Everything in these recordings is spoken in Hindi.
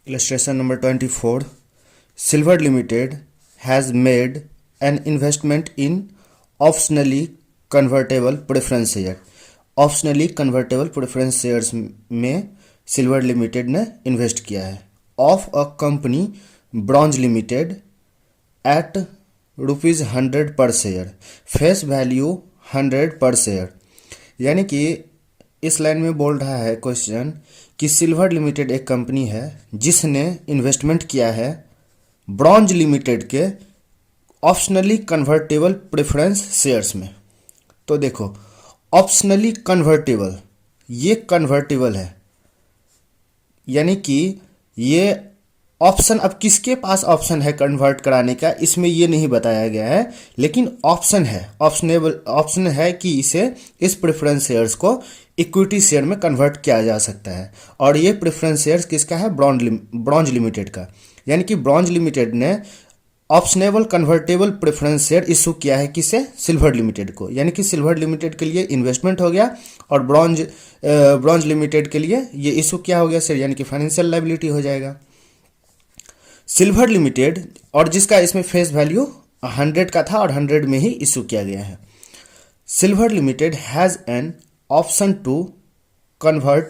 Illustration number 24. Silver Limited has made an investment in optionally convertible preference share. Optionally convertible preference shares में सिल्वर लिमिटेड ने इन्वेस्ट किया है of a company Bronze Limited at ₹100 per share, face value 100 per share. यानी कि इस लाइन में बोल रहा है क्वेश्चन कि सिल्वर लिमिटेड एक कंपनी है जिसने इन्वेस्टमेंट किया है ब्रॉन्ज लिमिटेड के ऑप्शनली कन्वर्टेबल प्रेफरेंस शेयर्स में। तो देखो, ऑप्शनली कन्वर्टेबल, ये कन्वर्टेबल है, यानी कि ये ऑप्शन, अब किसके पास ऑप्शन है कन्वर्ट कराने का इसमें ये नहीं बताया गया है, लेकिन ऑप्शन है, ऑप्शन है कि इसे, इस प्रेफरेंस शेयर्स को इक्विटी शेयर में कन्वर्ट किया जा सकता है। और ये प्रेफरेंस शेयर्स किसका है? ब्रॉन्ज लिमिटेड का। यानी कि ब्रॉन्ज लिमिटेड ने ऑप्शनेबल कन्वर्टेबल प्रेफरेंस शेयर इशू किया है किसे? सिल्वर लिमिटेड को। यानी कि सिल्वर लिमिटेड के लिए इन्वेस्टमेंट हो गया और ब्रॉन्ज लिमिटेड के लिए ये इशू क्या हो गया शेयर, यानी कि फाइनेंशियल लायबिलिटी हो जाएगा। सिल्वर लिमिटेड, और जिसका इसमें फेस वैल्यू 100 का था और 100 में ही इशू किया गया है। Silver Limited has an option to convert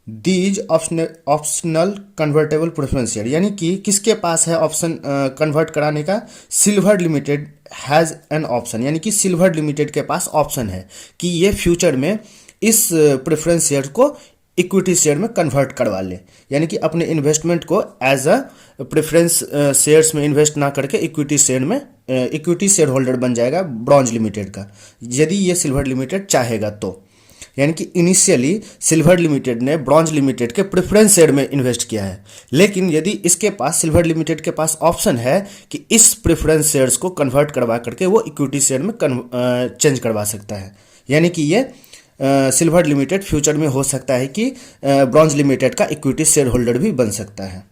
these optional convertible preference share. यानी कि किसके पास है ऑप्शन कन्वर्ट कराने का? Silver Limited has an option, यानी कि सिल्वर लिमिटेड के पास ऑप्शन है कि ये फ्यूचर में इस प्रेफरेंस शेयर को इक्विटी शेयर में कन्वर्ट करवा ले। यानी कि अपने इन्वेस्टमेंट को एज अ प्रेफरेंस शेयर्स में इन्वेस्ट ना करके इक्विटी शेयर में इक्विटी शेयर होल्डर बन जाएगा ब्रॉन्ज लिमिटेड का, यदि ये सिल्वर लिमिटेड चाहेगा तो। यानी कि इनिशियली सिल्वर लिमिटेड ने ब्रॉन्ज लिमिटेड के प्रेफरेंस शेयर में इन्वेस्ट किया है, लेकिन यदि इसके पास, सिल्वर लिमिटेड के पास ऑप्शन है कि इस प्रेफरेंस शेयर्स को कन्वर्ट करवा करके वो इक्विटी शेयर में चेंज करवा सकता है। यानी कि ये सिल्वर लिमिटेड फ्यूचर में हो सकता है कि ब्रॉन्ज लिमिटेड का इक्विटी शेयर होल्डर भी बन सकता है।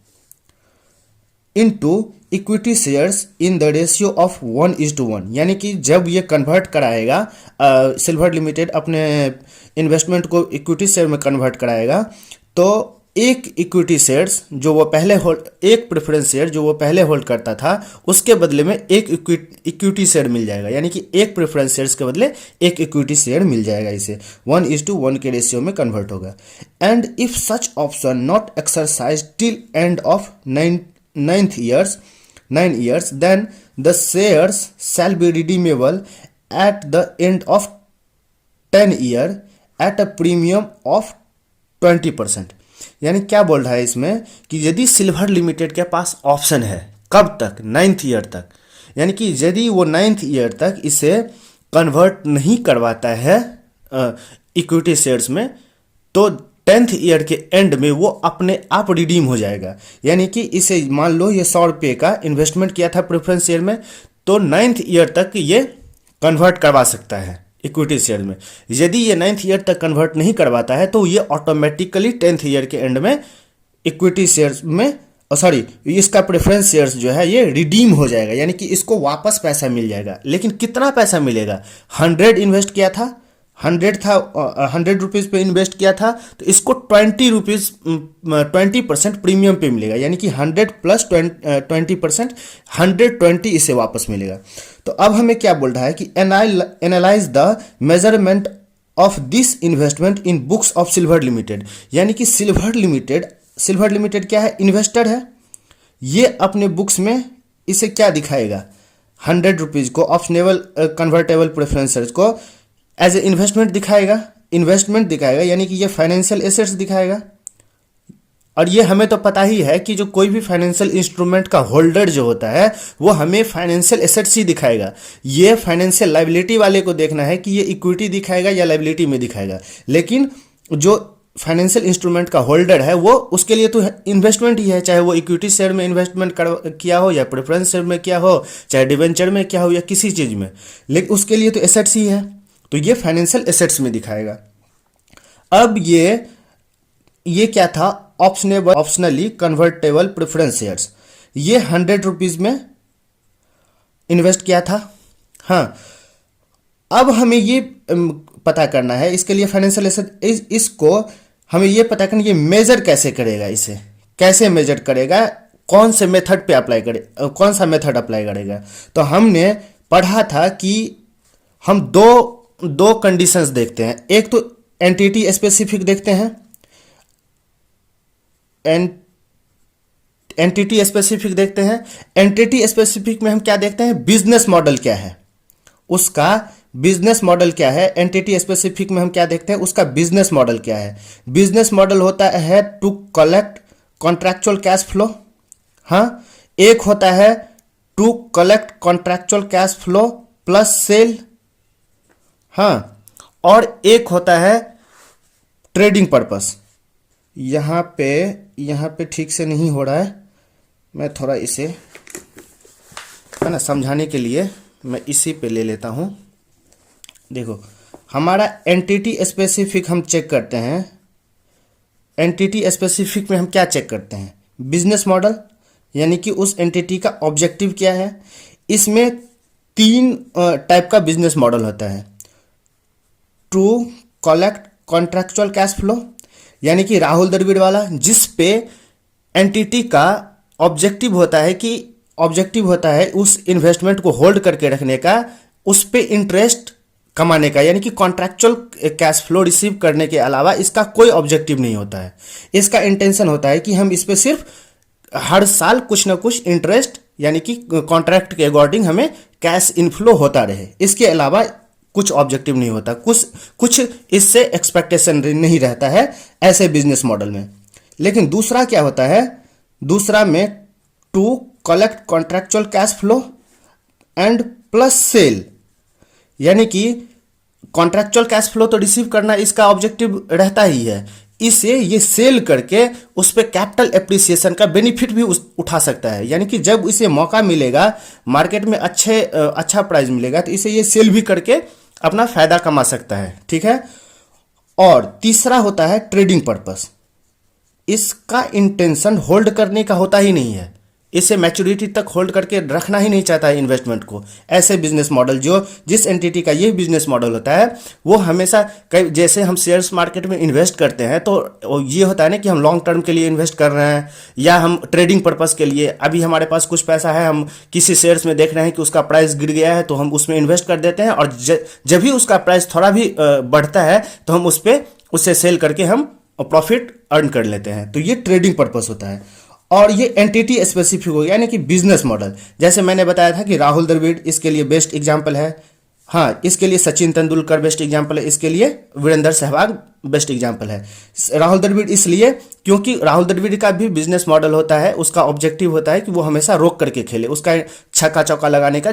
Into equity shares in the ratio of 1:1। यानी कि जब ये कन्वर्ट कराएगा, सिल्वर लिमिटेड अपने इन्वेस्टमेंट को इक्विटी शेयर में कन्वर्ट कराएगा, तो एक इक्विटी शेयर्स जो वो पहले होल्ड, एक प्रेफरेंस शेयर जो वो पहले होल्ड करता था, उसके बदले में एक इक्विटी शेयर मिल जाएगा। यानी कि एक प्रेफरेंस शेयर्स के बदले एक इक्विटी शेयर मिल जाएगा, इसे 1:1 के रेशियो में कन्वर्ट होगा। And if such epsilon naught exercise till end of 9 years, then the shares shall be redeemable at the end of 10 year at a premium of 20%। यानी क्या बोल रहा है इसमें कि यदि सिल्वर लिमिटेड के पास ऑप्शन है, कब तक? 9th ईयर तक। यानी कि यदि वो 9th ईयर तक इसे कन्वर्ट नहीं करवाता है इक्विटी शेयर्स में, तो 10th ईयर के एंड में वो अपने आप रिडीम हो जाएगा। यानी कि इसे, मान लो ये 100 रुपये का इन्वेस्टमेंट किया था प्रेफरेंस शेयर में, तो 9th ईयर तक ये कन्वर्ट करवा सकता है इक्विटी शेयर में। यदि ये 9th ईयर तक कन्वर्ट नहीं करवाता है तो ये ऑटोमेटिकली 10th ईयर के एंड में इक्विटी शेयर्स में, इसका प्रेफरेंस शेयर्स जो है ये रिडीम हो जाएगा। यानी कि इसको वापस पैसा मिल जाएगा। लेकिन कितना पैसा मिलेगा? 100 इन्वेस्ट किया था, 100 रुपीज़ पे इन्वेस्ट किया था, तो इसको 20% प्रीमियम पे मिलेगा। यानी कि 100 प्लस 20%, 120 इसे वापस मिलेगा। तो अब हमें क्या बोल रहा है कि analyse the measurement of this investment in books of silver limited. यानी कि सिल्वर लिमिटेड क्या है? इन्वेस्टर है। ये अपने बुक्स में इसे क्या दिखाएगा? 100 रुपीज़ को ऑप्शनेबल कन्वर्टेबल प्रेफरेंसेस को एज ए इन्वेस्टमेंट दिखाएगा। यानी कि ये फाइनेंशियल एसेट्स दिखाएगा। और ये हमें तो पता ही है कि जो कोई भी फाइनेंशियल इंस्ट्रूमेंट का होल्डर जो होता है वो हमें फाइनेंशियल एसेट्स ही दिखाएगा। ये फाइनेंशियल लायबिलिटी वाले को देखना है कि ये इक्विटी दिखाएगा या लायबिलिटी में दिखाएगा। लेकिन जो फाइनेंशियल इंस्ट्रूमेंट का होल्डर है वो, उसके लिए तो इन्वेस्टमेंट ही है, चाहे वो इक्विटी शेयर में इन्वेस्टमेंट किया हो या प्रेफरेंस शेयर में किया हो, चाहे डिवेंचर में किया हो या किसी चीज़ में, लेकिन उसके लिए तो एसेट्स ही है। तो ये फाइनेंशियल एसेट्स में दिखाएगा। अब ये क्या था? Optionally convertible preference shares. ये 100 रुपीज़ में इन्वेस्ट किया था। हाँ, अब हमें ये पता करना है, इसके लिए फाइनेंशियल एसेट, इसको हमें ये पता करना, ये मेजर कैसे करेगा, इसे कैसे मेजर करेगा, कौन से मेथड पे अप्लाई करे, कौन सा मेथड अप्लाई करेगा। तो हमने पढ़ा था कि हम दो कंडीशंस देखते हैं। एक तो एंटिटी स्पेसिफिक देखते हैं, एंटिटी स्पेसिफिक देखते हैं। एंटिटी स्पेसिफिक में हम क्या देखते हैं, बिजनेस मॉडल क्या है, उसका बिजनेस मॉडल क्या है। एंटिटी स्पेसिफिक में हम क्या देखते हैं, उसका बिजनेस मॉडल क्या है। बिजनेस मॉडल होता है to collect contractual cash flow, हाँ। एक होता है to collect contractual cash flow plus sale, हाँ। और एक होता है ट्रेडिंग पर्पस। यहाँ पे ठीक से नहीं हो रहा है, मैं थोड़ा इसे है ना समझाने के लिए मैं इसी पे ले लेता हूँ। देखो, हमारा एंटिटी स्पेसिफिक हम चेक करते हैं। एंटिटी स्पेसिफिक में हम क्या चेक करते हैं, बिजनेस मॉडल, यानी कि उस एंटिटी का ऑब्जेक्टिव क्या है। इसमें 3 टाइप का बिजनेस मॉडल होता है। To collect contractual cash flow, यानी कि राहुल द्रविड़ वाला, जिस पे एंटिटी का ऑब्जेक्टिव होता है उस इन्वेस्टमेंट को होल्ड करके रखने का, उस पे इंटरेस्ट कमाने का, यानी कि कॉन्ट्रैक्चुअल कैश फ्लो रिसीव करने के अलावा इसका कोई ऑब्जेक्टिव नहीं होता है। इसका इंटेंशन होता है कि हम इस पे सिर्फ हर साल कुछ ना कुछ इंटरेस्ट, यानी कि कॉन्ट्रैक्ट के अकॉर्डिंग हमें कैश इनफ्लो होता रहे, इसके अलावा कुछ ऑब्जेक्टिव नहीं होता, कुछ इससे एक्सपेक्टेशन नहीं रहता है ऐसे बिजनेस मॉडल में। लेकिन दूसरा क्या होता है, दूसरा में to collect contractual cash flow and plus sale, यानी कि कॉन्ट्रैक्चुअल कैश फ्लो तो रिसीव करना इसका ऑब्जेक्टिव रहता ही है, इसे ये सेल करके उस पर कैपिटल एप्रिसिएशन का बेनिफिट भी उठा सकता है। यानी कि जब इसे मौका मिलेगा, मार्केट में अच्छा प्राइस मिलेगा, तो इसे ये सेल भी करके अपना फायदा कमा सकता है, ठीक है। और तीसरा होता है ट्रेडिंग पर्पस। इसका इंटेंशन होल्ड करने का होता ही नहीं है, इसे मैच्योरिटी तक होल्ड करके रखना ही नहीं चाहता है इन्वेस्टमेंट को। ऐसे बिजनेस मॉडल जिस एंटिटी का ये बिजनेस मॉडल होता है, वो हमेशा जैसे हम शेयर्स मार्केट में इन्वेस्ट करते हैं, तो ये होता है ना कि हम लॉन्ग टर्म के लिए इन्वेस्ट कर रहे हैं, या हम ट्रेडिंग पर्पस के लिए, अभी हमारे पास कुछ पैसा है, हम किसी शेयर्स में देख रहे हैं कि उसका प्राइस गिर गया है, तो हम उसमें इन्वेस्ट कर देते हैं, और जब भी उसका प्राइस थोड़ा भी बढ़ता है तो हम उसे सेल करके हम प्रॉफिट अर्न कर लेते हैं। तो ये ट्रेडिंग पर्पस होता है। और ये एंटिटी स्पेसिफिक हो गया, यानी कि बिजनेस मॉडल। जैसे मैंने बताया था कि राहुल द्रविड़ इसके लिए बेस्ट एग्जाम्पल है, हाँ। इसके लिए सचिन तेंदुलकर बेस्ट एग्जाम्पल है, इसके लिए वीरेंद्र सहवाग बेस्ट एग्जाम्पल है। राहुल द्रविड़ इसलिए क्योंकि राहुल द्रविड़ का भी बिजनेस मॉडल होता है, उसका ऑब्जेक्टिव होता है कि वो हमेशा रोक करके खेले, उसका छक्का चौका लगाने का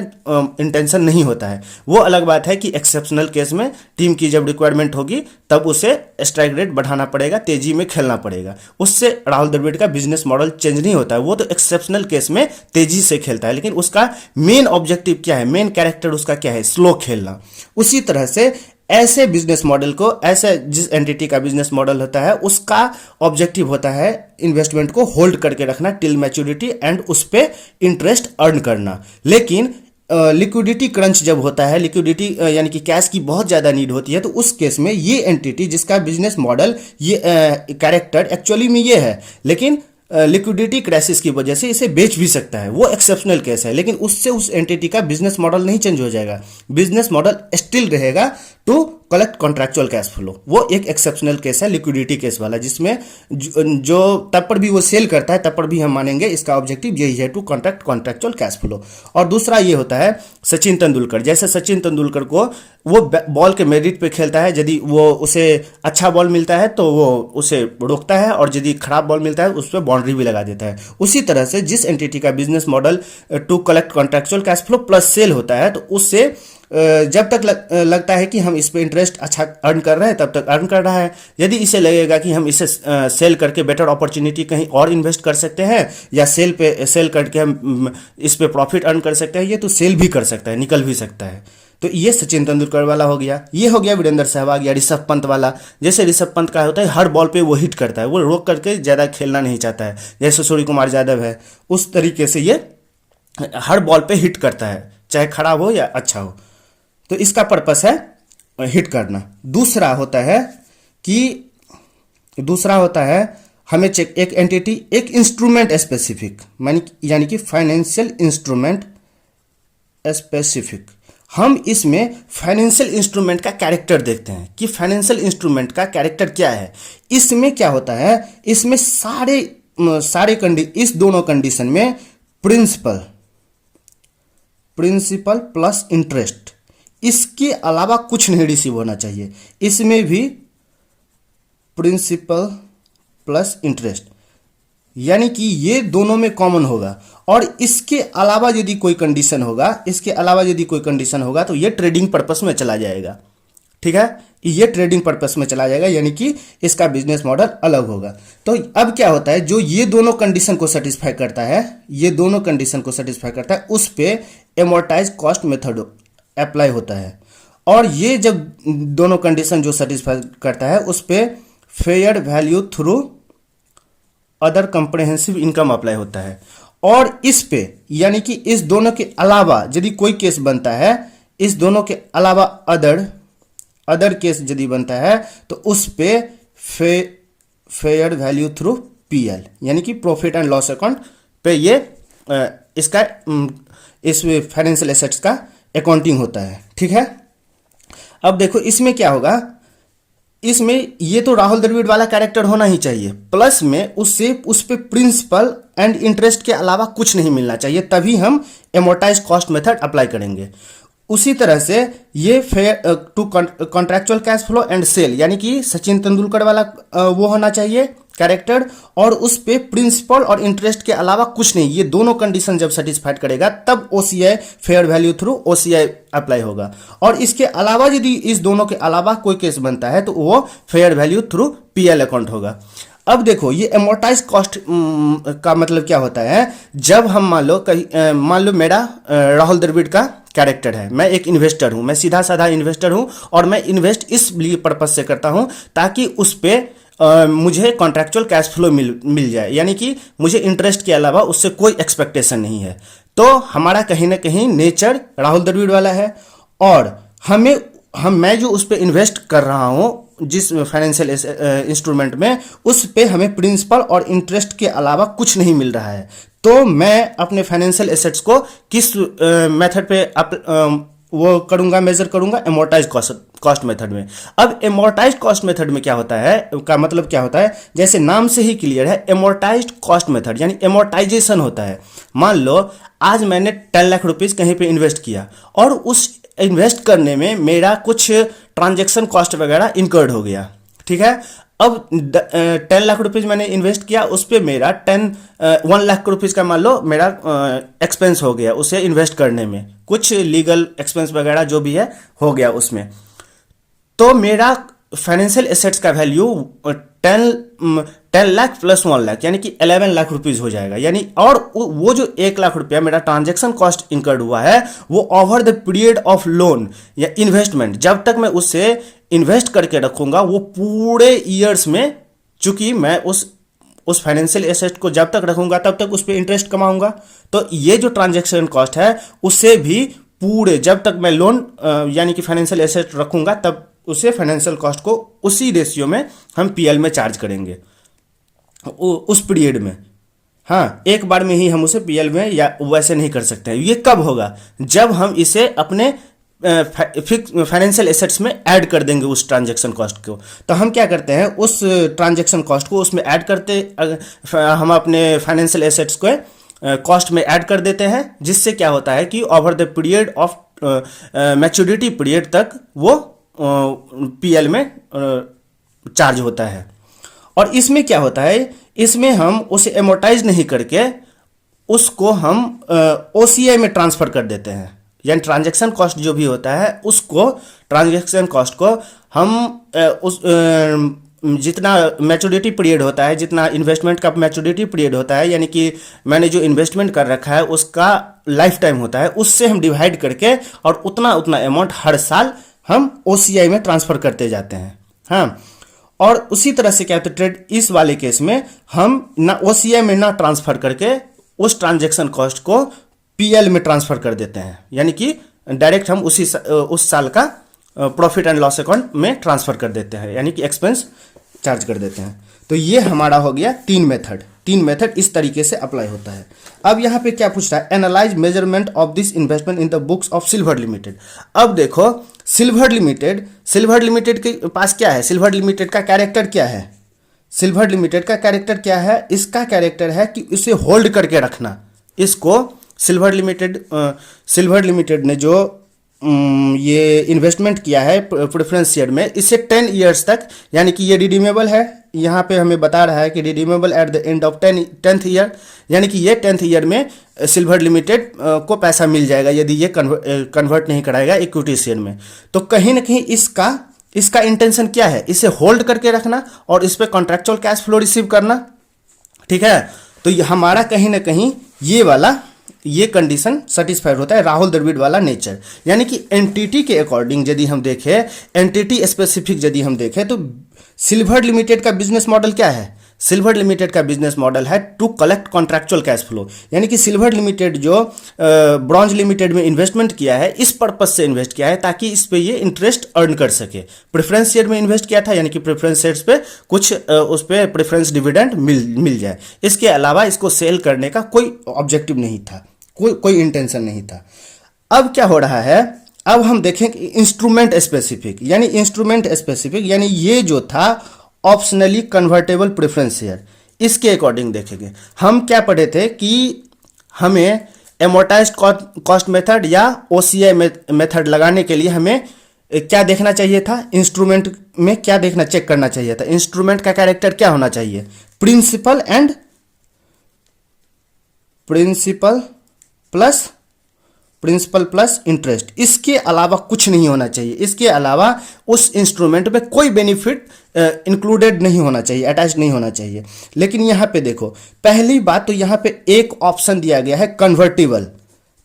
इंटेंशन नहीं होता है। वो अलग बात है कि एक्सेप्शनल केस में टीम की जब रिक्वायरमेंट होगी तब उसे स्ट्राइक रेट बढ़ाना पड़ेगा, तेजी में खेलना पड़ेगा, उससे राहुल द्रविड़ का बिजनेस मॉडल चेंज नहीं होता है। वो तो एक्सेप्शनल केस में तेजी से खेलता है, लेकिन उसका मेन ऑब्जेक्टिव क्या है, मेन कैरेक्टर उसका क्या है, स्लो खेलना। उसी तरह से ऐसे बिजनेस मॉडल को, ऐसे जिस एंटिटी का बिजनेस मॉडल होता है, उसका ऑब्जेक्टिव होता है इन्वेस्टमेंट को होल्ड करके रखना टिल मैच्योरिटी एंड उस पे इंटरेस्ट अर्न करना। लेकिन लिक्विडिटी क्रंच जब होता है, लिक्विडिटी यानी कि कैश की बहुत ज़्यादा नीड होती है, तो उस केस में ये एंटिटी जिसका बिजनेस मॉडल, ये कैरेक्टर एक्चुअली में ये है, लेकिन लिक्विडिटी क्राइसिस की वजह से इसे बेच भी सकता है, वो एक्सेप्शनल केस है। लेकिन उससे उस एंटिटी का बिजनेस मॉडल नहीं चेंज हो जाएगा, बिजनेस मॉडल स्टिल रहेगा to collect contractual cash flow. वो एक एक्सेप्शनल केस है, लिक्विडिटी केस वाला, जिसमें जो तब पर भी वो सेल करता है, तब पर भी हम मानेंगे इसका ऑब्जेक्टिव यही है, to contract contractual cash flow. और दूसरा ये होता है सचिन तेंदुलकर। जैसे सचिन तेंदुलकर को वो बॉल के मेरिट पे खेलता है, यदि वो उसे अच्छा बॉल मिलता है तो वो उसे रोकता है, और यदि खराब बॉल मिलता है उस पर बाउंड्री भी लगा देता है। उसी तरह से जिस एंटिटी का business model to collect contractual cash flow plus sale होता है, तो उससे जब तक लगता है कि हम इस पे इंटरेस्ट अच्छा अर्न कर रहे हैं तब तक अर्न कर रहा है। यदि इसे लगेगा कि हम इसे सेल करके बेटर अपॉर्चुनिटी कहीं और इन्वेस्ट कर सकते हैं, या सेल करके हम इस पे प्रॉफिट अर्न कर सकते हैं, ये तो सेल भी कर सकता है, निकल भी सकता है। तो ये सचिन तेंदुलकर वाला हो गया। ये हो गया वीरेंद्र सहवाग या ऋषभ पंत वाला। जैसे ऋषभ पंत का होता है हर बॉल पे वो हिट करता है, वो रोक करके ज़्यादा खेलना नहीं चाहता है, जैसे सूर्य कुमार यादव है, उस तरीके से ये हर बॉल पे हिट करता है, चाहे खराब हो या अच्छा हो। तो इसका पर्पस है हिट करना। दूसरा होता है हमें चेक एक एंटिटी एक इंस्ट्रूमेंट स्पेसिफिक यानी कि फाइनेंशियल इंस्ट्रूमेंट स्पेसिफिक, हम इसमें फाइनेंशियल इंस्ट्रूमेंट का कैरेक्टर देखते हैं कि फाइनेंशियल इंस्ट्रूमेंट का कैरेक्टर क्या है। इसमें क्या होता है, इसमें सारे इस दोनों कंडीशन में प्रिंसिपल प्लस इंटरेस्ट, इसके अलावा कुछ नहीं रिसीव होना चाहिए। इसमें भी प्रिंसिपल प्लस इंटरेस्ट यानी कि ये दोनों में कॉमन होगा, और इसके अलावा यदि कोई कंडीशन होगा तो ये ट्रेडिंग पर्पस में चला जाएगा। ठीक है, ये ट्रेडिंग पर्पस में चला जाएगा, यानी कि इसका बिजनेस मॉडल अलग होगा। तो अब क्या होता है, जो ये दोनों कंडीशन को सेटिस्फाई करता है, उस पे एमोर्टाइज कॉस्ट मेथड अप्लाई होता है, और ये जब दोनों कंडीशन जो सेटिस्फाई करता है उस पे fair value through other comprehensive income apply होता है। और इस पे यानी कि इस दोनों के अलावा यदि कोई केस बनता है, इस दोनों के अलावा अदर केस यदि बनता है तो उस पे फेयर वैल्यू थ्रू पीएल यानी कि प्रॉफिट एंड लॉस अकाउंट पे ये इस फाइनेंशियल एसेट्स का अकाउंटिंग होता है। ठीक है, अब देखो इसमें क्या होगा, इसमें ये तो राहुल द्रविड़ वाला कैरेक्टर होना ही चाहिए, प्लस में उस पे प्रिंसिपल एंड इंटरेस्ट के अलावा कुछ नहीं मिलना चाहिए, तभी हम एमोर्टाइज कॉस्ट मेथड अप्लाई करेंगे। उसी तरह से ये fair to contractual cash flow and sale यानी कि सचिन तेंदुलकर वाला वो होना चाहिए कैरेक्टर, और उस पे प्रिंसिपल और इंटरेस्ट के अलावा कुछ नहीं। ये दोनों कंडीशन जब सेटिस्फाइड करेगा तब OCI fair value through OCI apply होगा, और इसके अलावा यदि इस दोनों के अलावा कोई केस बनता है तो वो fair value through PL account होगा। अब देखो ये एमोर्टाइज कॉस्ट का मतलब क्या होता है, जब हम मान लो मेरा राहुल द्रविड़ का कैरेक्टर है, मैं एक इन्वेस्टर हूं, मैं सीधा साधा इन्वेस्टर हूं, और मैं इन्वेस्ट इसलिए पर्पज से करता हूं ताकि उस पे मुझे कॉन्ट्रैक्चुअल कैश फ्लो मिल जाए, यानी कि मुझे इंटरेस्ट के अलावा उससे कोई एक्सपेक्टेशन नहीं है। तो हमारा कहीं ना कहीं नेचर राहुल द्रविड़ वाला है, और मैं जो उस पर इन्वेस्ट कर रहा हूं जिस फाइनेंशियल इंस्ट्रूमेंट में, उस पे हमें प्रिंसिपल और इंटरेस्ट के अलावा कुछ नहीं मिल रहा है। तो मैं अपने फाइनेंशियल एसेट्स को किस मेथड पे मेजर करूंगा, एमोर्टाइज कॉस्ट मेथड में। अब एमोर्टाइज कॉस्ट मेथड में क्या होता है, का मतलब क्या होता है, जैसे नाम से ही क्लियर है, एमोर्टाइज कॉस्ट मेथड यानी एमोर्टाइजेशन होता है। मान लो आज मैंने 10 लाख रुपीज कहीं पे इन्वेस्ट किया, और उस इन्वेस्ट करने में मेरा कुछ ट्रांजैक्शन कॉस्ट वगैरह इनकर्ड हो गया। ठीक है, अब 10 लाख रुपीज मैंने इन्वेस्ट किया, उस पर मेरा 1 लाख रुपीज का मान लो मेरा एक्सपेंस हो गया उसे इन्वेस्ट करने में, कुछ लीगल एक्सपेंस वगैरह जो भी है हो गया उसमें। तो मेरा फाइनेंशियल एसेट्स का वैल्यू 10 लाख प्लस 1 लाख यानी कि 11 लाख रुपीज हो जाएगा, यानी और वो जो 1 लाख रुपया मेरा ट्रांजैक्शन कॉस्ट इंकर्ड हुआ है वो over the period of loan या इन्वेस्टमेंट, जब तक मैं उससे इन्वेस्ट करके रखूंगा वो पूरे ईयर्स में, चूंकि मैं उस फाइनेंशियल एसेट को जब तक रखूंगा तब तक उस पर इंटरेस्ट कमाऊंगा, तो ये जो ट्रांजैक्शन कॉस्ट है उससे भी पूरे जब तक मैं लोन यानी कि फाइनेंशियल एसेट रखूंगा तब उसे फाइनेंशियल कॉस्ट को उसी रेशियो में हम पीएल में चार्ज करेंगे उस पीरियड में। हाँ, एक बार में ही हम उसे पीएल में या वैसे नहीं कर सकते हैं। ये कब होगा, जब हम इसे अपने फाइनेंशियल एसेट्स में ऐड कर देंगे उस ट्रांजैक्शन कॉस्ट को। तो हम क्या करते हैं, उस ट्रांजैक्शन कॉस्ट को उसमें ऐड करते, हम अपने फाइनेंशियल एसेट्स को कॉस्ट में ऐड कर देते हैं, जिससे क्या होता है कि over the period of maturity period तक वो पीएल में चार्ज होता है। और इसमें क्या होता है, इसमें हम उसे एमोर्टाइज नहीं करके उसको हम ओसीआई में ट्रांसफर कर देते हैं, यानी ट्रांजैक्शन कॉस्ट जो भी होता है उसको, ट्रांजैक्शन कॉस्ट को हम जितना मैच्योरिटी पीरियड होता है, जितना इन्वेस्टमेंट का मैच्योरिटी पीरियड होता है, यानी कि मैंने जो इन्वेस्टमेंट कर रखा है उसका लाइफ टाइम होता है, उससे हम डिवाइड करके और उतना अमाउंट हर साल हम ओसीआई में ट्रांसफर करते जाते हैं। हाँ, और उसी तरह से क्या होता है, ट्रेड इस वाले केस में हम ना ओसीआई में ना ट्रांसफर करके उस ट्रांजैक्शन कॉस्ट को पीएल में ट्रांसफर कर देते हैं, यानी कि डायरेक्ट हम उस साल का प्रॉफिट एंड लॉस अकाउंट में ट्रांसफर कर देते हैं, यानी कि एक्सपेंस चार्ज कर देते हैं। तो ये हमारा हो गया तीन मेथड इस तरीके से अप्लाई होता है। अब यहाँ पे क्या पूछ रहा है, analyse measurement of this investment in the books of silver limited. अब देखो सिल्वर लिमिटेड के पास क्या है, सिल्वर लिमिटेड का कैरेक्टर क्या है, सिल्वर लिमिटेड का कैरेक्टर क्या है, इसका कैरेक्टर है कि इसे होल्ड करके रखना। इसको सिल्वर लिमिटेड ने जो ये इन्वेस्टमेंट किया है प्रेफरेंस शेयर में, इसे 10 ईयर्स तक, यानी कि ये रिडीमेबल है, यहाँ पे हमें बता रहा है कि redeemable at the end of 10th year, यानी कि ये 10th ईयर में सिल्वर लिमिटेड को पैसा मिल जाएगा यदि ये कन्वर्ट नहीं कराएगा इक्विटी शेयर में। तो कहीं ना कहीं इसका इंटेंशन क्या है, इसे होल्ड करके रखना और इस पर कॉन्ट्रेक्चुअल कैश फ्लो रिसीव करना, ठीक है। तो ये हमारा कहीं ना कहीं ये कंडीशन सेटिस्फाइड होता है, राहुल द्रविड़ वाला नेचर। यानी कि एंटिटी के अकॉर्डिंग यदि हम देखें, एंटिटी स्पेसिफिक यदि हम देखें, तो सिल्वर लिमिटेड का बिजनेस मॉडल क्या है, सिल्वर लिमिटेड का बिजनेस मॉडल है to collect contractual cash flow. यानी कि सिल्वर लिमिटेड जो ब्रॉन्ज लिमिटेड में इन्वेस्टमेंट किया है, इस पर्पज से इन्वेस्ट किया है ताकि इस पे ये इंटरेस्ट अर्न कर सके। प्रेफरेंस शेयर में इन्वेस्ट किया था, यानी कि प्रेफरेंस शेयर्स पे कुछ उस पर प्रेफरेंस डिविडेंड मिल जाए। इसके अलावा इसको सेल करने का कोई ऑब्जेक्टिव नहीं था, कोई इंटेंशन नहीं था। अब क्या हो रहा है, अब हम देखें कि इंस्ट्रूमेंट स्पेसिफिक, यानी ये जो था ऑप्शनली कन्वर्टेबल प्रेफरेंस शेयर, इसके अकॉर्डिंग देखेंगे। हम क्या पढ़े थे कि हमें एमोर्टाइज्ड कॉस्ट मेथड या ओसीआई मेथड लगाने के लिए हमें क्या देखना चाहिए था, इंस्ट्रूमेंट में क्या चेक करना चाहिए था। इंस्ट्रूमेंट का कैरेक्टर क्या होना चाहिए, प्रिंसिपल प्लस इंटरेस्ट, इसके अलावा कुछ नहीं होना चाहिए। इसके अलावा उस इंस्ट्रूमेंट में कोई बेनिफिट इंक्लूडेड नहीं होना चाहिए, अटैच नहीं होना चाहिए। लेकिन यहाँ पे देखो, पहली बात तो यहाँ पे एक ऑप्शन दिया गया है कन्वर्टिबल,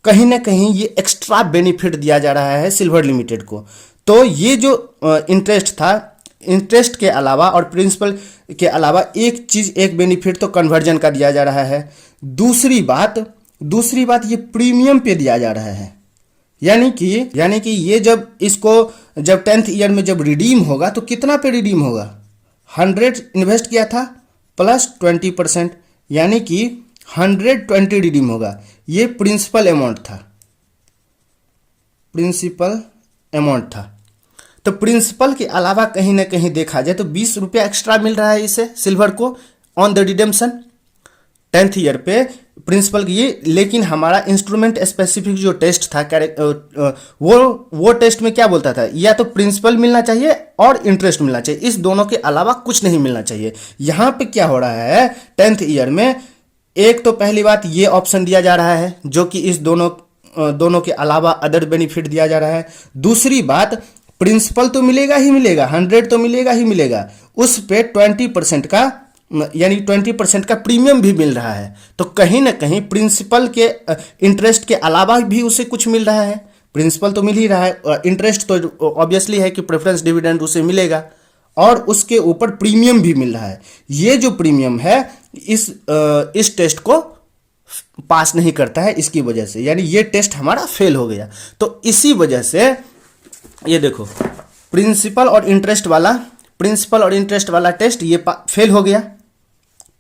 कहीं ना कहीं ये एक्स्ट्रा बेनिफिट दिया जा रहा है सिल्वर लिमिटेड को। तो ये जो इंटरेस्ट था, इंटरेस्ट के अलावा और प्रिंसिपल के अलावा एक बेनिफिट तो कन्वर्जन का दिया जा रहा है। दूसरी बात ये प्रीमियम पे दिया जा रहा है। यानी कि ये जब 10th ईयर में जब रिडीम होगा तो कितना पे रिडीम होगा, 100 इन्वेस्ट किया था प्लस 20%, यानी कि 120 रिडीम होगा। ये प्रिंसिपल अमाउंट था। तो प्रिंसिपल के अलावा कहीं ना कहीं देखा जाए तो 20 रुपया एक्स्ट्रा मिल रहा है इसे सिल्वर को on the redemption 10th year पे प्रिंसिपल की ये। लेकिन हमारा इंस्ट्रूमेंट स्पेसिफिक जो टेस्ट था वो टेस्ट में क्या बोलता था, या तो प्रिंसिपल मिलना चाहिए और इंटरेस्ट मिलना चाहिए, इस दोनों के अलावा कुछ नहीं मिलना चाहिए। यहाँ पे क्या हो रहा है 10th ईयर में, एक तो पहली बात ये ऑप्शन दिया जा रहा है जो कि इस दोनों के अलावा अदर बेनिफिट दिया जा रहा है। दूसरी बात, प्रिंसिपल तो मिलेगा ही मिलेगा, 100 तो मिलेगा ही मिलेगा, उस पे 20% का, यानी 20% का प्रीमियम भी मिल रहा है। तो कहीं ना कहीं प्रिंसिपल के इंटरेस्ट के अलावा भी उसे कुछ मिल रहा है। प्रिंसिपल तो मिल ही रहा है, इंटरेस्ट तो ऑब्वियसली है कि प्रेफरेंस डिविडेंड उसे मिलेगा, और उसके ऊपर प्रीमियम भी मिल रहा है। ये जो प्रीमियम है इस टेस्ट को पास नहीं करता है इसकी वजह से, यानी ये टेस्ट हमारा फेल हो गया। तो इसी वजह से ये देखो, प्रिंसिपल और इंटरेस्ट वाला टेस्ट ये फेल हो गया,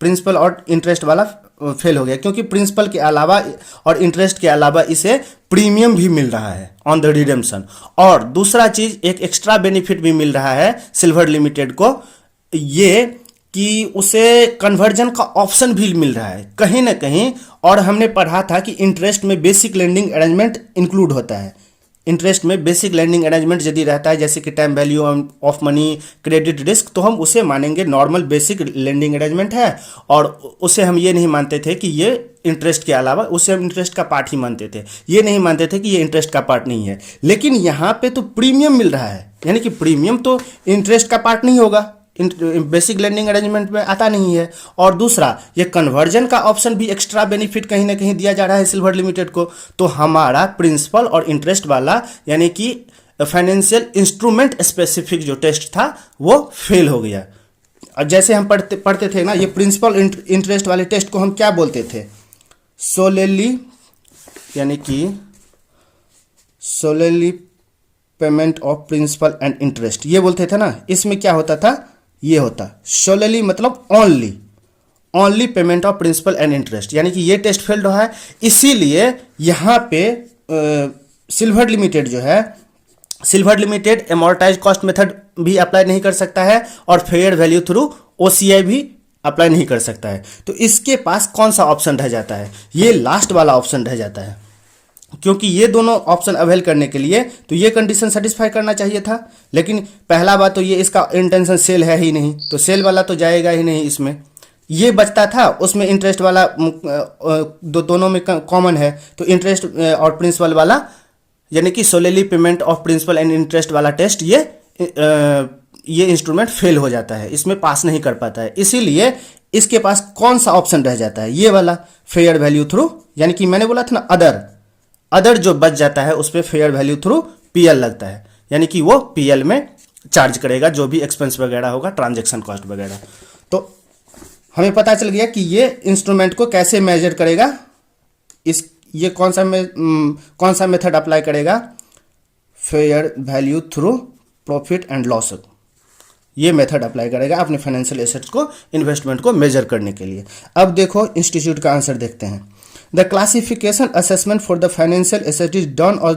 प्रिंसिपल और इंटरेस्ट वाला फेल हो गया, क्योंकि प्रिंसिपल के अलावा और इंटरेस्ट के अलावा इसे प्रीमियम भी मिल रहा है ऑन द रिडेम्पशन। और दूसरा चीज, एक एक्स्ट्रा बेनिफिट भी मिल रहा है सिल्वर लिमिटेड को, ये कि उसे कन्वर्जन का ऑप्शन भी मिल रहा है कहीं ना कहीं। और हमने पढ़ा था कि इंटरेस्ट में बेसिक लेंडिंग अरेंजमेंट इंक्लूड होता है। इंटरेस्ट में बेसिक लेंडिंग अरेंजमेंट यदि रहता है, जैसे कि time value of money, credit risk, तो हम उसे मानेंगे नॉर्मल बेसिक लेंडिंग अरेंजमेंट है, और उसे हम ये नहीं मानते थे कि ये इंटरेस्ट के अलावा, उसे हम इंटरेस्ट का पार्ट ही मानते थे, ये नहीं मानते थे कि ये इंटरेस्ट का पार्ट नहीं है। लेकिन यहाँ पे तो प्रीमियम मिल रहा है, यानी कि प्रीमियम तो इंटरेस्ट का पार्ट नहीं होगा, बेसिक लेंडिंग अरेंजमेंट में आता नहीं है। और दूसरा, ये कन्वर्जन का ऑप्शन भी एक्स्ट्रा बेनिफिट कहीं ना कहीं दिया जा रहा है सिल्वर लिमिटेड को। तो हमारा प्रिंसिपल और इंटरेस्ट वाला, यानी कि फाइनेंशियल इंस्ट्रूमेंट स्पेसिफिक जो टेस्ट था वो फेल हो गया। और जैसे हम पढ़ते थे ना, ये प्रिंसिपल इंटरेस्ट वाले टेस्ट को हम क्या बोलते थे, सोलेली, यानी कि solely payment of principal and interest, ये बोलते थे ना। इसमें क्या होता था, ये होता। सोलेली मतलब only payment of principal and interest, यानी कि ये टेस्ट फेल्ड रहा है। इसीलिए यहाँ पे सिल्वर लिमिटेड जो है, सिल्वर लिमिटेड एमोर्टाइज कॉस्ट मेथड भी अप्लाई नहीं कर सकता है और फेयर वैल्यू थ्रू ओसीआई भी अप्लाई नहीं कर सकता है। तो इसके पास कौन सा ऑप्शन रह जाता है? ये लास्ट वाला ऑप्शन रह जाता है, क्योंकि ये दोनों ऑप्शन अवेल करने के लिए तो ये कंडीशन सेटिस्फाई करना चाहिए था। लेकिन पहला बात तो ये इसका इंटेंशन सेल है ही नहीं, तो सेल वाला तो जाएगा ही नहीं इसमें। ये बचता था, उसमें इंटरेस्ट वाला दोनों में कॉमन है, तो इंटरेस्ट और प्रिंसिपल वाला यानी कि solely payment of principal and interest वाला टेस्ट ये इंस्ट्रूमेंट फेल हो जाता है, इसमें पास नहीं कर पाता है। इसीलिए इसके पास कौन सा ऑप्शन रह जाता है? ये वाला फेयर वैल्यू थ्रू, यानी कि मैंने बोला था ना अदर जो बच जाता है उस पर फेयर वैल्यू थ्रू पीएल लगता है, यानी कि वो पीएल में चार्ज करेगा जो भी एक्सपेंस वगैरह होगा, ट्रांजैक्शन कॉस्ट वगैरह। तो हमें पता चल गया कि ये इंस्ट्रूमेंट को कैसे मेजर करेगा, ये कौन सा मेथड अप्लाई करेगा? Fair value through profit and loss, ये मेथड अप्लाई करेगा अपने फाइनेंशियल एसेट्स को, इन्वेस्टमेंट को मेजर करने के लिए। अब देखो इंस्टीट्यूट का आंसर देखते हैं। The classification assessment for the financial asset is done और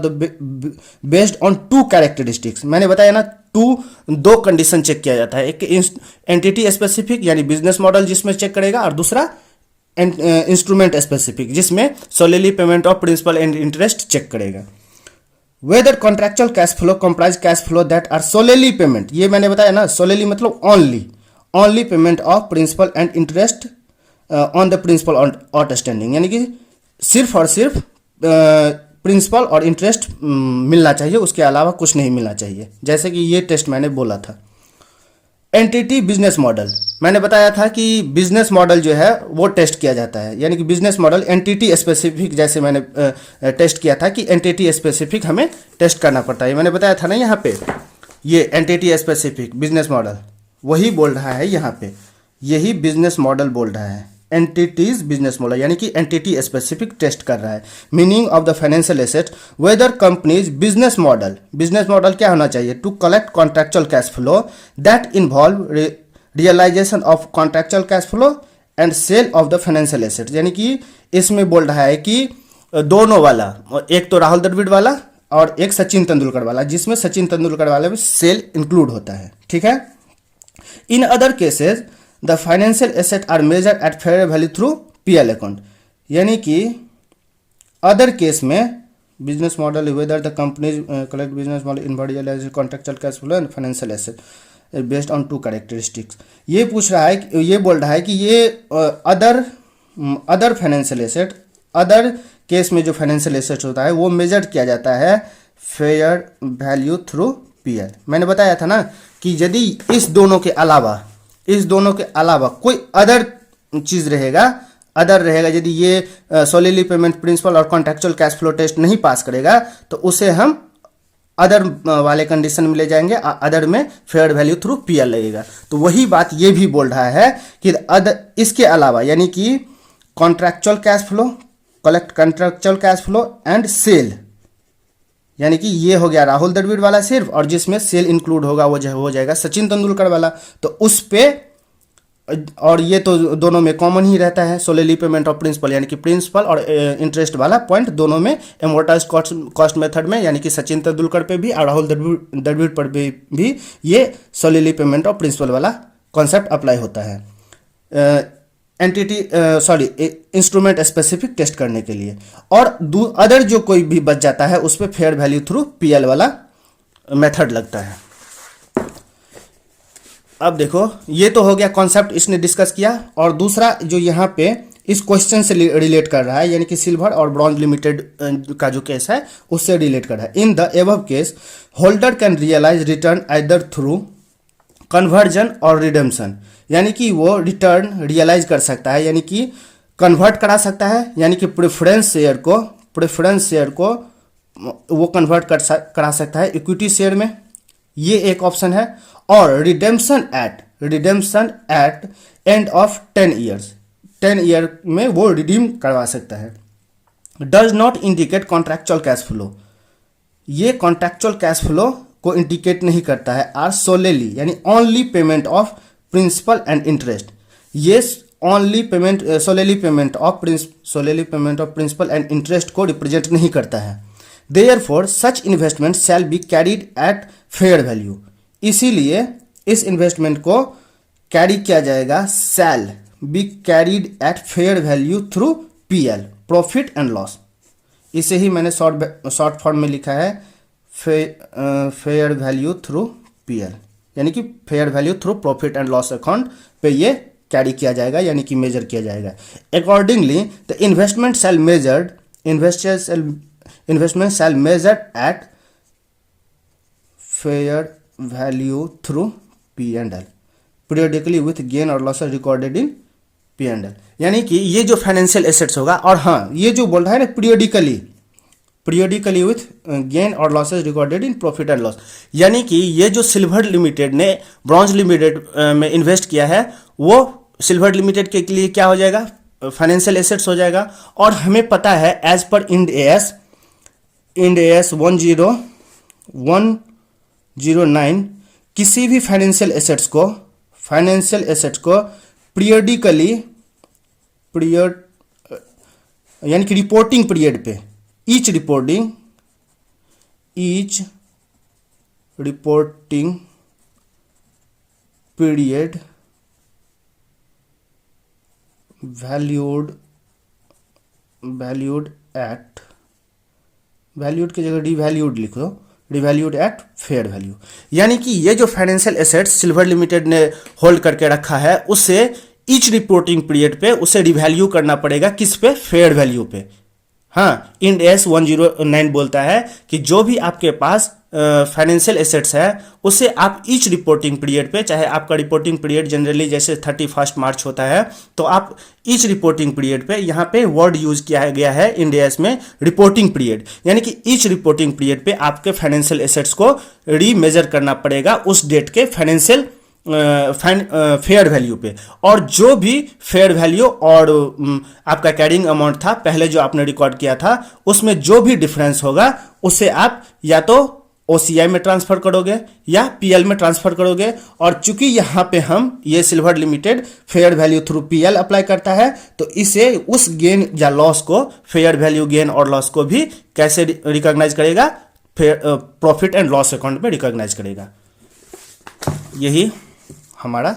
बेस्ड ऑन टू कैरेक्टरिस्टिक्स। मैंने बताया ना, दो कंडीशन चेक किया जाता है, एक एंटिटी स्पेसिफिक यानी बिजनेस मॉडल जिसमें चेक करेगा, और दूसरा इंस्ट्रूमेंट स्पेसिफिक जिसमें solely payment of principal and interest check करेगा। Whether contractual cash flow comprise cash flow that are solely payment, ये मैंने बताया ना, सोलेली मतलब only payment of principal and interest on the principal outstanding, यानी कि सिर्फ और सिर्फ प्रिंसिपल और इंटरेस्ट मिलना चाहिए, उसके अलावा कुछ नहीं मिलना चाहिए, जैसे कि ये टेस्ट मैंने बोला था। एंटिटी बिजनेस मॉडल, मैंने बताया था कि बिजनेस मॉडल जो है वो टेस्ट किया जाता है, यानी कि बिजनेस मॉडल एंटिटी स्पेसिफिक, जैसे मैंने टेस्ट किया था कि एंटिटी स्पेसिफिक हमें टेस्ट करना पड़ता है। मैंने बताया था ना यहाँ पे, ये एंटिटी स्पेसिफिक बिजनेस मॉडल वही बोल रहा है, यहाँ पे यही बिजनेस मॉडल बोल रहा है, एंटिटीज बिजनेस मॉडल, यानी कि एंटिटी स्पेसिफिक टेस्ट कर रहा है। Meaning of the financial asset, whether company's business model क्या होना चाहिए? To collect contractual cash flow that involve realisation of contractual cash flow and sale of the financial asset, यानी कि इसमें बोल रहा है कि दोनों वाला, एक तो राहुल द्रविड़ वाला और एक सचिन तेंदुलकर वाला, जिसमें सचिन तेंदुलकर वाले में सेल इंक्लूड होता है, ठीक है। In other cases the financial asset are measure at fair value through PL account, यानी कि अदर केस में business model whether the company's collect business model in realise contractual cash flow and financial asset based on two characteristics. ये पूछ रहा है, ये बोल रहा है कि ये other financial asset, other case में जो फाइनेंशियल एसेट होता है वो मेजर किया जाता है फेयर वैल्यू थ्रू पीएल। मैंने बताया था ना कि यदि इस दोनों के अलावा कोई अदर चीज़ रहेगा, यदि ये सोलेली पेमेंट प्रिंसिपल और कॉन्ट्रेक्चुअल कैश फ्लो टेस्ट नहीं पास करेगा तो उसे हम अदर वाले कंडीशन में ले जाएंगे, अदर में फेयर वैल्यू थ्रू पीएल लगेगा। तो वही बात ये भी बोल रहा है कि इसके अलावा, यानी कि contractual cash flow, collect contractual cash flow and sale, यानी कि ये हो गया राहुल द्रविड़ वाला सिर्फ, और जिसमें सेल इंक्लूड होगा वो हो जाएगा सचिन तेंदुलकर वाला। तो उस पे, और ये तो दोनों में कॉमन ही रहता है, सोलेली पेमेंट ऑफ प्रिंसिपल, यानी कि प्रिंसिपल और इंटरेस्ट वाला पॉइंट दोनों में एमोर्टाइज कॉस्ट मेथड में, यानी कि सचिन तेंदुलकर पे भी और राहुल द्रविड़ पर भी ये सोलेली पेमेंट ऑफ प्रिंसिपल वाला कॉन्सेप्ट अप्लाई होता है इंस्ट्रूमेंट स्पेसिफिक टेस्ट करने के लिए। और अदर जो कोई भी बच जाता है उस पर फेयर वैल्यू थ्रू पीएल वाला मेथड लगता है। अब देखो, ये तो हो गया कॉन्सेप्ट इसने डिस्कस किया, और दूसरा जो यहाँ पे इस क्वेश्चन से रिलेट कर रहा है, यानी कि सिल्वर और ब्रॉन्ज लिमिटेड का जो केस है उससे रिलेट कर रहा है। In the above case holder can realise return either through conversion और रिडेम्पशन, यानी कि वो रिटर्न रियलाइज कर सकता है, यानी कि कन्वर्ट करा सकता है, यानी कि प्रेफरेंस शेयर को वो कन्वर्ट करा सकता है इक्विटी शेयर में, ये एक ऑप्शन है। और redemption at end of 10 year में वो रिडीम करवा सकता है। Does not indicate contractual cash flow, ये कॉन्ट्रेक्चुअल कैश फ्लो को इंडिकेट नहीं करता है। आर सोलेली, यानी only payment of principal and interest, ये only payment solely payment of principal and interest को रिप्रेजेंट नहीं करता है। Therefore such investment shall be carried at fair value, इसीलिए इस इन्वेस्टमेंट को कैरी किया जाएगा, शैल be carried at fair value through PL, profit and loss. इसे ही मैंने शॉर्ट फॉर्म में लिखा है फेयर वैल्यू थ्रू पीएल, यानी कि fair value through profit and loss account पे ये कैरी किया जाएगा, यानी कि मेजर किया जाएगा। Accordingly the investment shall measured at fair value through P and L periodically with gain और loss recorded in P and L, यानी कि ये जो फाइनेंशियल एसेट्स होगा, और हाँ ये जो बोल रहा है ना पीरियडिकली विथ गेन और losses recorded in profit and loss, यानी कि ये जो सिल्वर लिमिटेड ने ब्रॉन्ज लिमिटेड में इन्वेस्ट किया है, वो सिल्वर लिमिटेड के लिए क्या हो जाएगा, फाइनेंशियल एसेट्स हो जाएगा। और हमें पता है एज पर इंड एस 10109 किसी भी फाइनेंशियल एसेट्स को पीरियडिकली यानी कि रिपोर्टिंग पीरियड पे ईच रिपोर्टिंग पीरियड वैल्यूड की जगह डिवैल्यूड लिख दो, डिवैल्यूड एट फेयर वैल्यू, यानी कि ये जो फाइनेंशियल एसेट्स सिल्वर लिमिटेड ने होल्ड करके रखा है, उससे ईच रिपोर्टिंग पीरियड पे उसे डिवैल्यू करना पड़ेगा, किस पे, फेयर वैल्यू पे। हाँ, इंड एस 109 बोलता है कि जो भी आपके पास फाइनेंशियल एसेट्स है, उसे आप ईच रिपोर्टिंग पीरियड पे, चाहे आपका रिपोर्टिंग पीरियड जनरली जैसे 31 मार्च होता है, तो आप ईच रिपोर्टिंग पीरियड पे, यहाँ पे वर्ड यूज किया गया है इंड एस में रिपोर्टिंग पीरियड, यानी कि ईच रिपोर्टिंग पीरियड पे आपके फाइनेंशियल एसेट्स को रीमेजर करना पड़ेगा उस डेट के फाइनेंशियल फेयर वैल्यू पे। और जो भी फेयर वैल्यू और आपका कैरिंग अमाउंट था पहले जो आपने रिकॉर्ड किया था, उसमें जो भी डिफरेंस होगा उसे आप या तो ओसीआई में ट्रांसफर करोगे या पीएल में ट्रांसफर करोगे। और चूंकि यहाँ पे हम ये silver limited fair value through PL apply करता है, तो इसे उस गेन या लॉस को, फेयर वैल्यू गेन और लॉस को भी कैसे रिकॉग्नाइज करेगा, प्रॉफिट एंड लॉस अकाउंट में रिकॉग्नाइज करेगा। यही हमारा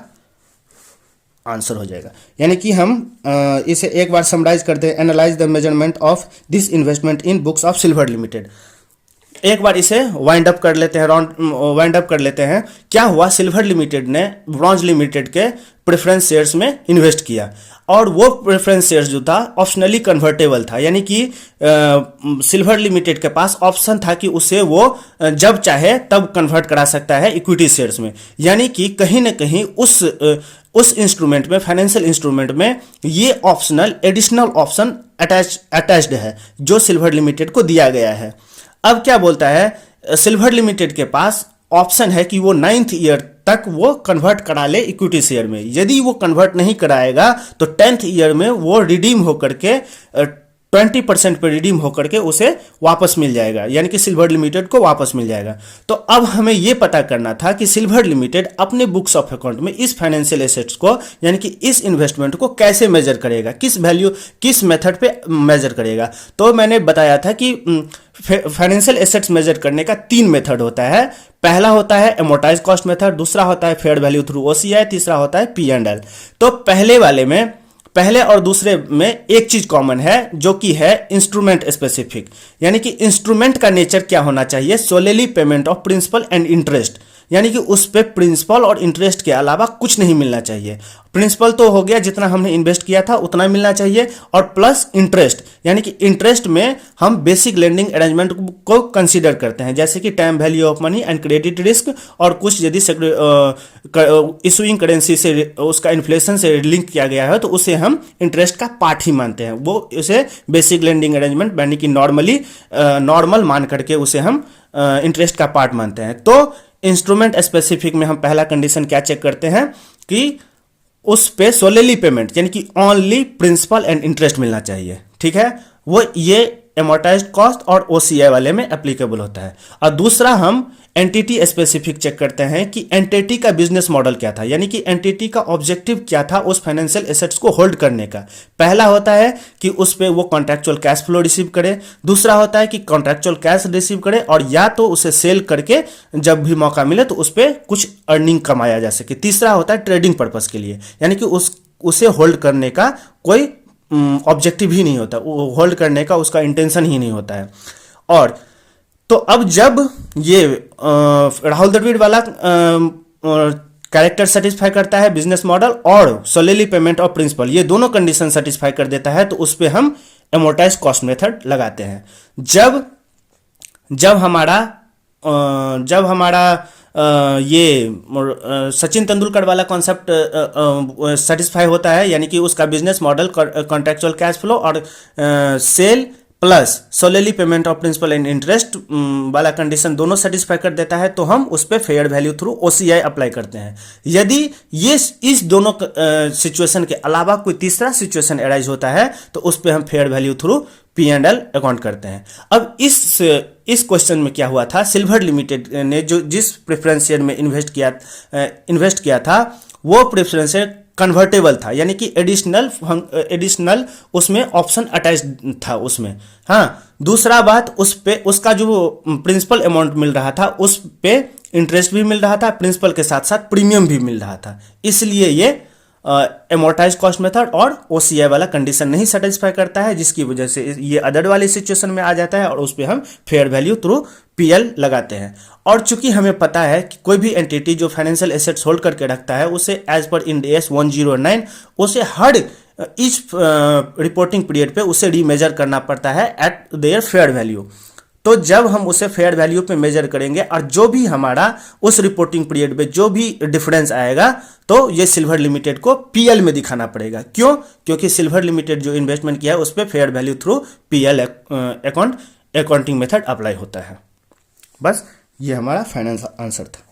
आंसर हो जाएगा। यानी कि हम इसे एक बार समराइज करते हैं, analyse the measurement of this investment in books of silver limited. एक बार इसे वाइंड अप कर लेते हैं। क्या हुआ, सिल्वर लिमिटेड ने ब्रॉन्ज लिमिटेड के प्रेफरेंस शेयर्स में इन्वेस्ट किया, और वो प्रेफरेंस शेयर्स जो था ऑप्शनली कन्वर्टेबल था, यानी कि सिल्वर लिमिटेड के पास ऑप्शन था कि उसे वो जब चाहे तब कन्वर्ट करा सकता है इक्विटी शेयर्स में। यानी कि कहीं ना कहीं उस इंस्ट्रूमेंट में, फाइनेंशियल इंस्ट्रूमेंट में, ये ऑप्शनल एडिशनल ऑप्शन अटैच्ड है जो सिल्वर लिमिटेड को दिया गया है। अब क्या बोलता है, सिल्वर लिमिटेड के पास ऑप्शन है कि वो 9th ईयर तक वो कन्वर्ट करा ले इक्विटी शेयर में। यदि वो कन्वर्ट नहीं कराएगा तो 10th ईयर में वो रिडीम होकर के 20% पे रिडीम होकर के उसे वापस मिल जाएगा, यानी कि सिल्वर लिमिटेड को वापस मिल जाएगा। तो अब हमें यह पता करना था कि सिल्वर लिमिटेड अपने बुक्स ऑफ अकाउंट में इस फाइनेंशियल एसेट्स को, यानी कि इस इन्वेस्टमेंट को कैसे मेजर करेगा, किस मेथड पे मेजर करेगा। तो मैंने बताया था कि फाइनेंशियल एसेट्स मेजर करने का 3 मेथड होता है। पहला होता है एमोर्टाइज कॉस्ट मेथड, दूसरा होता है फेयर वैल्यू थ्रू ओसीआई, तीसरा होता है P&L। तो पहले और दूसरे में एक चीज कॉमन है, जो कि है इंस्ट्रूमेंट स्पेसिफिक, यानी कि इंस्ट्रूमेंट का नेचर क्या होना चाहिए, solely payment of principal and interest, यानी कि उस पे प्रिंसिपल और इंटरेस्ट के अलावा कुछ नहीं मिलना चाहिए। प्रिंसिपल तो हो गया, जितना हमने इन्वेस्ट किया था उतना मिलना चाहिए, और प्लस इंटरेस्ट, यानी कि इंटरेस्ट में हम बेसिक लेंडिंग अरेंजमेंट को कंसीडर करते हैं, जैसे कि time value of money and credit risk, और कुछ यदि इशूइंग करेंसी से उसका इन्फ्लेशन से लिंक किया गया है तो उसे हम इंटरेस्ट का पार्ट ही मानते हैं। वो उसे बेसिक लेंडिंग अरेंजमेंट, यानी कि नॉर्मल मान करके उसे हम इंटरेस्ट का पार्ट मानते हैं। तो इंस्ट्रूमेंट स्पेसिफिक में हम पहला कंडीशन क्या चेक करते हैं कि उस पे सोलेली पेमेंट, यानी कि ओनली प्रिंसिपल एंड इंटरेस्ट मिलना चाहिए। ठीक है, वो ये एमोर्टाइज्ड कॉस्ट और ओसीआई वाले में एप्लीकेबल होता है। और दूसरा, हम एंटिटी स्पेसिफिक चेक करते हैं कि एंटिटी का बिजनेस मॉडल क्या था, यानी कि एंटिटी का ऑब्जेक्टिव क्या था उस फाइनेंशियल एसेट्स को होल्ड करने का। पहला होता है कि उस पे वो कॉन्ट्रैक्चुअल कैश फ्लो रिसीव करे, दूसरा होता है कि कॉन्ट्रैक्चुअल कैश रिसीव करे और या तो उसे सेल करके जब भी मौका मिले तो उस पर कुछ अर्निंग कमाया जा सके, तीसरा होता है ट्रेडिंग पर्पस के लिए, यानी कि उसे होल्ड करने का कोई ऑब्जेक्टिव ही नहीं होता, होल्ड करने का उसका इंटेंशन ही नहीं होता है। और तो अब जब ये राहुल द्रविड़ वाला कैरेक्टर सेटिस्फाई करता है बिजनेस मॉडल और सोलेली पेमेंट ऑफ प्रिंसिपल, ये दोनों कंडीशन सेटिस्फाई कर देता है, तो उस पर हम एमोर्टाइज कॉस्ट मेथड लगाते हैं। जब हमारा ये सचिन तेंदुलकर वाला कॉन्सेप्ट सेटिस्फाई होता है, यानी कि उसका business model contractual cash flow और sale plus solely payment of principal and interest वाला कंडीशन दोनों सेटिस्फाई कर देता है, तो हम उस पर fair value through OCI apply करते हैं। यदि ये इस दोनों सिचुएशन के अलावा कोई तीसरा सिचुएशन अराइज होता है तो उस पर हम fair value through P&L account करते हैं। अब इस क्वेश्चन में क्या हुआ था, सिल्वर लिमिटेड ने जो जिस प्रेफरेंस शेयर में इन्वेस्ट किया था वो प्रेफरेंस शेयर कन्वर्टेबल था, यानी कि एडिशनल उसमें ऑप्शन अटैच था उसमें। हाँ, दूसरा बात उस पे उसका जो प्रिंसिपल अमाउंट मिल रहा था उस पे इंटरेस्ट भी मिल रहा था, प्रिंसिपल के साथ साथ प्रीमियम भी मिल रहा था, इसलिए ये एमोर्टाइज कॉस्ट मेथड और OCI वाला कंडीशन नहीं सेटिस्फाई करता है, जिसकी वजह से ये अदर वाले सिचुएशन में आ जाता है और उस पर हम फेयर वैल्यू थ्रू PL लगाते हैं। और चूंकि हमें पता है कि कोई भी एंटिटी जो फाइनेंशियल एसेट्स होल्ड करके रखता है उसे एज पर इंड AS 109 उसे हर इच रिपोर्टिंग पीरियड पे उसे रीमेजर करना पड़ता है एट देयर फेयर वैल्यू। तो जब हम उसे फेयर वैल्यू पे मेजर करेंगे और जो भी हमारा उस रिपोर्टिंग पीरियड में जो भी डिफरेंस आएगा तो ये सिल्वर लिमिटेड को PL में दिखाना पड़ेगा। क्यों? क्योंकि सिल्वर लिमिटेड जो इन्वेस्टमेंट किया है उस पर fair value through PL accounting method apply होता है। बस ये हमारा फाइनेंस आंसर था।